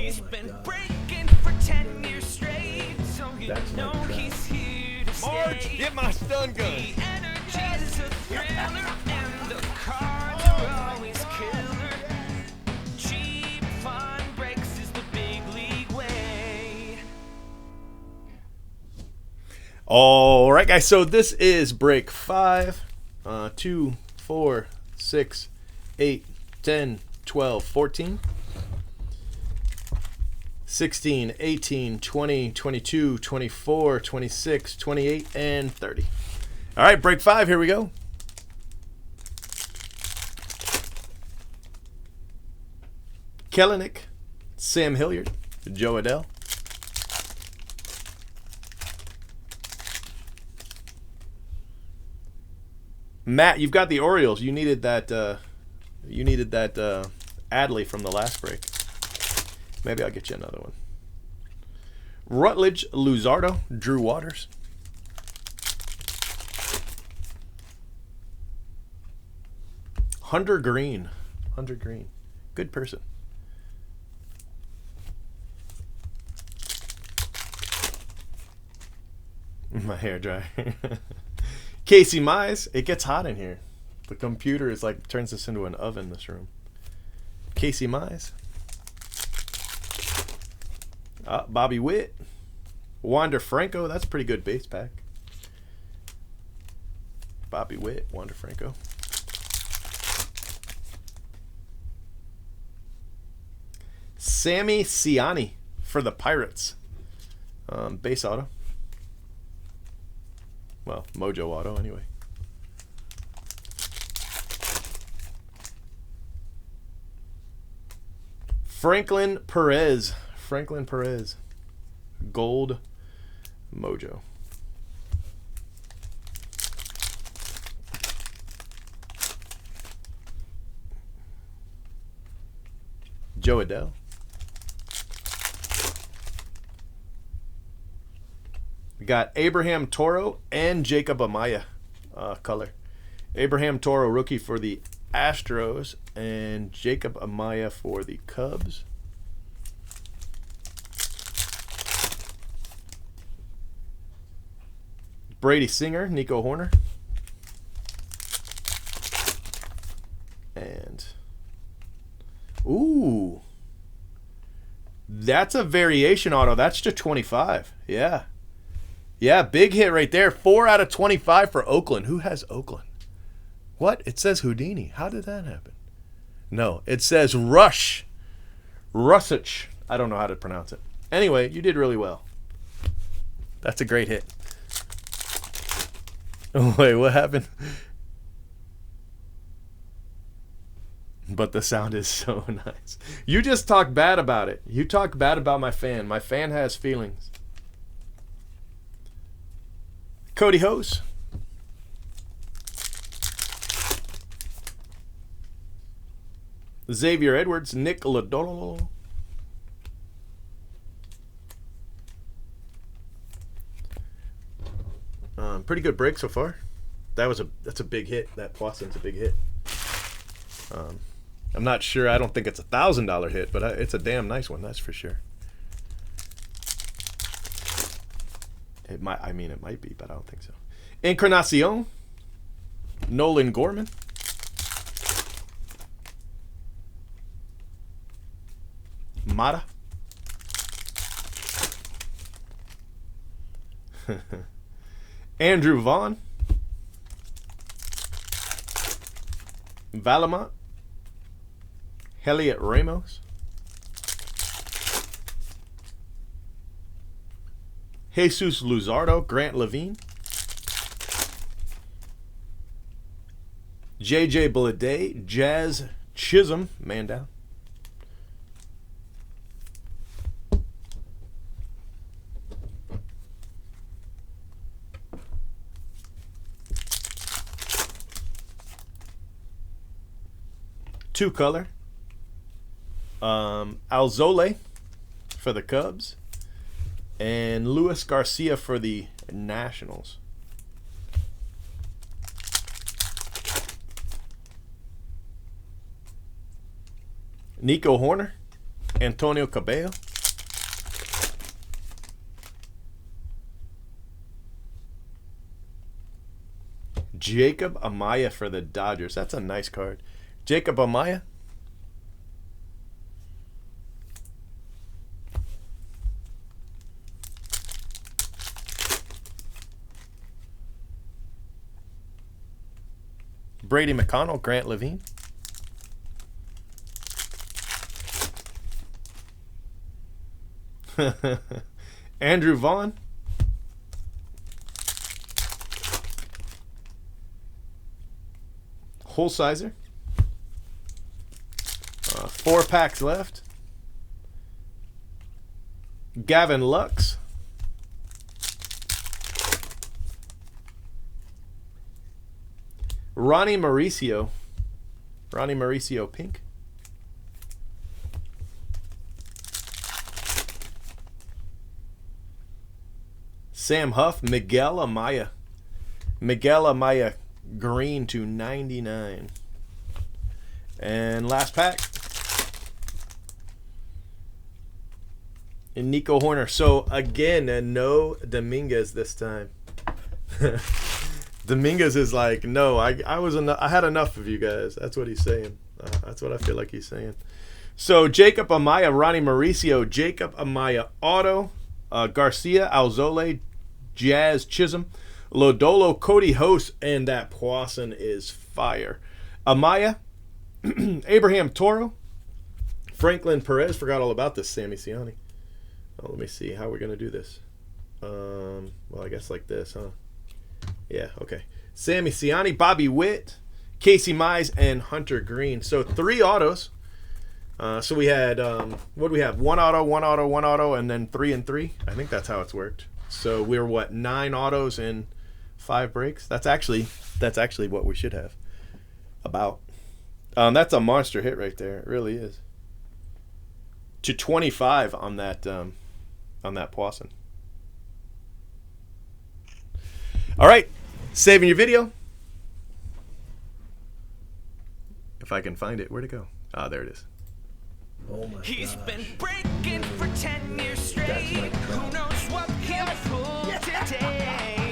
He's been breaking for 10 years straight, so you know he's here to Marge, stay. get my stun gun. The energy's a thriller, and the cards are always killer. Cheap fun breaks is the big league way. All right, guys. So this is break 5. 2, 4, 6, 8, 10, 12, 14, 16, 18, 20, 22, 24, 26, 28, and 30. All right, break 5. Here we go. Kellenic, Sam Hilliard, Joe Adell. Matt, you've got the Orioles. You needed that. Adley from the last break. Maybe I'll get you another one. Rutledge, Luzardo, Drew Waters. Hunter Green, good person. My hair dry. Casey Mize, it gets hot in here. The computer is like turns this into an oven, this room. Casey Mize. Bobby Witt. Wander Franco, that's a pretty good base pack. Bobby Witt, Wander Franco. Sammy Ciani for the Pirates. Base auto. Well, Mojo auto anyway. Franklin Perez. Gold Mojo. Joe Adell. We got Abraham Toro and Jacob Amaya color. Abraham Toro rookie for the Astros and Jacob Amaya for the Cubs. Brady Singer, Nico Horner. And ooh, that's a variation auto. That's to 25. Yeah, big hit right there. 4 out of 25 for Oakland. Who has Oakland? What? It says Houdini. How did that happen? No, it says Russich. I don't know how to pronounce it. Anyway, you did really well. That's a great hit. Oh, wait, what happened? But the sound is so nice. You just talk bad about it. You talk bad about my fan. My fan has feelings. Cody Hose. Xavier Edwards, Nick Lodolo. Pretty good break so far. That's a big hit. That Poisson's a big hit. I'm not sure. I don't think it's $1,000 hit, but it's a damn nice one. That's for sure. It might. I mean, it might be, but I don't think so. Encarnacion. Nolan Gorman. Mata. Andrew Vaughn. Valamont. Heliot Ramos. Jesus Luzardo, Grant Levine. JJ Bleday, Jazz Chisholm, man down. Two color. Alzole for the Cubs. And Luis Garcia for the Nationals. Nico Horner. Antonio Cabello. Jacob Amaya for the Dodgers. That's a nice card. Jacob Amaya. Brady McConnell, Grant Levine. Andrew Vaughn. Holsizer. 4 packs left. Gavin Lux. Ronnie Mauricio. Ronnie Mauricio pink. Sam Huff, Miguel Amaya. Miguel Amaya green to 99. And last pack. And Nico Horner. So again, no Dominguez this time. Dominguez is like, no, I had enough of you guys. That's what he's saying. That's what I feel like he's saying. So Jacob Amaya, Ronnie Mauricio, Jacob Amaya auto, Garcia, Alzole, Jazz Chisholm, Lodolo, Cody Host, and that Poisson is fire. Amaya, Abraham Toro, Franklin Perez. Forgot all about this. Sammy Ciani. Oh, let me see how we're gonna do this. Well, I guess like this, huh? Yeah, okay. Sammy Ciani, Bobby Witt, Casey Mize, and Hunter Green. So 3 autos. So we had, what do we have? 1 auto, 1 auto, 1 auto, and then 3 and 3. I think that's how it's worked. So we're, what, 9 autos in 5 breaks? That's actually what we should have. About. That's a monster hit right there. It really is. To 25 on that Poisson. All right, saving your video. If I can find it, where'd it go? Ah, there it is. Oh my He's gosh. been breaking for 10 years straight. That's my Who knows what he'll pull today?